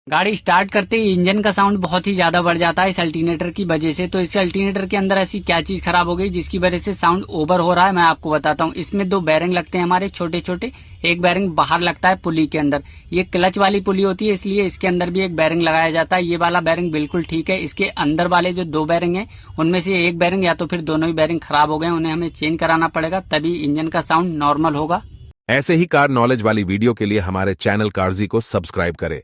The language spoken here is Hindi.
गाड़ी स्टार्ट करते ही इंजन का साउंड बहुत ही ज्यादा बढ़ जाता है इस अल्टरनेटर की वजह से। तो इस अल्टरनेटर के अंदर ऐसी क्या चीज खराब हो गई जिसकी वजह से साउंड ओवर हो रहा है, मैं आपको बताता हूँ। इसमें दो बैरिंग लगते हैं हमारे छोटे छोटे, एक बैरिंग बाहर लगता है पुली के अंदर। ये क्लच वाली पुली होती है, इसलिए इसके अंदर भी एक बैरिंग लगाया जाता है। ये वाला बैरिंग बिल्कुल ठीक है। इसके अंदर वाले जो दो बैरिंग है उनमें से एक बैरिंग या तो फिर दोनों ही बैरिंग खराब हो गए, उन्हें हमें चेंज कराना पड़ेगा, तभी इंजन का साउंड नॉर्मल होगा। ऐसे ही कार नॉलेज वाली वीडियो के लिए हमारे चैनल कारजी को सब्सक्राइब करें।